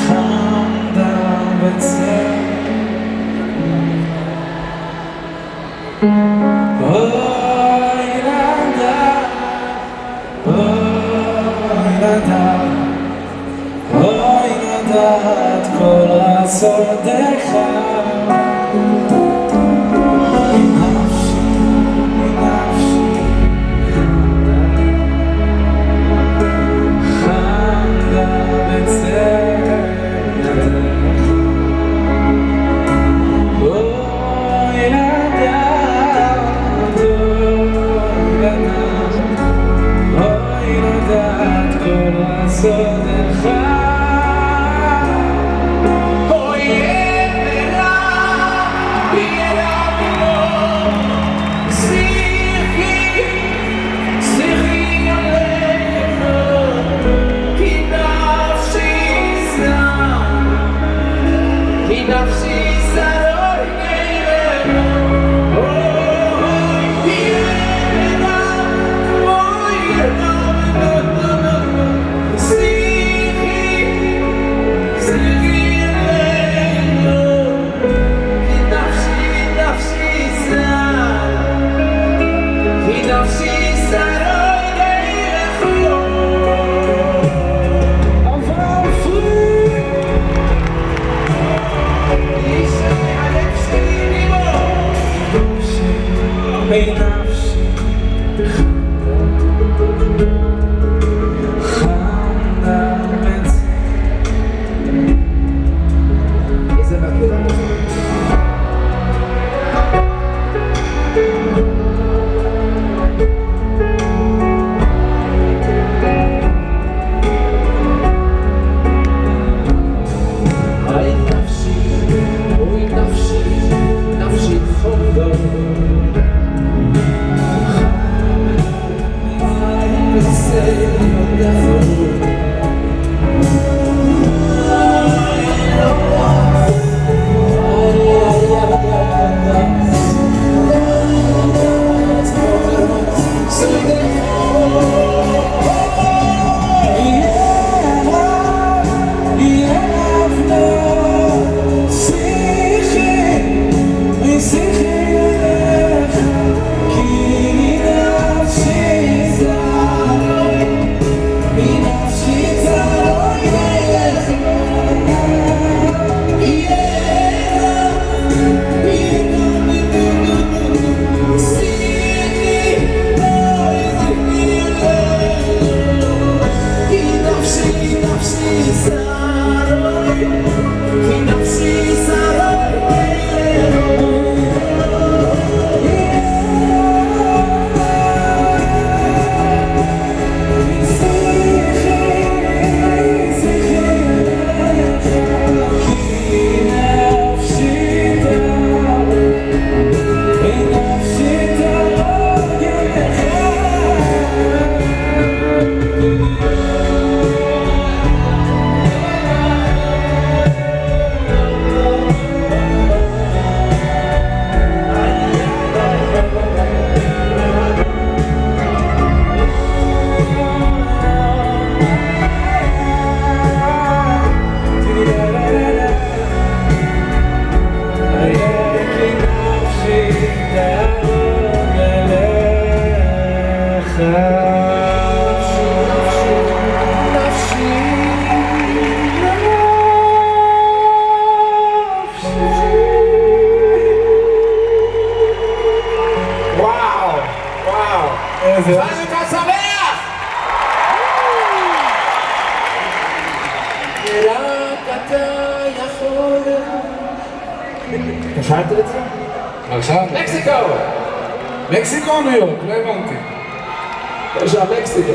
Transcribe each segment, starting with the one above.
חמדה בצל אוי לדעת, אוי לדעת, אוי לדעת כל הסודך חנוכה שמח! רק אתה יכול... שרת את זה? עכשיו? מקסיקו! מקסיקו או ניו יורק? לא הבנתי. עכשיו מקסיקו.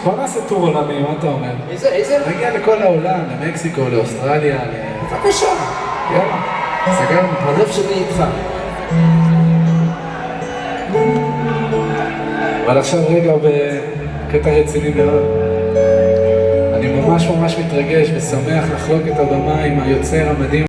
בוא נעשה טור עולמי, מה אתה אומר? איזה? נגיע לכל העולם, למקסיקו, לאוסטרליה, בבקשה. יאללה, סגרנו. הלב שלי איתך. אבל עכשיו רגע בקטע רציני מאוד. אני ממש מתרגש ושמח לחלוק את הבמה עם היוצר המדהים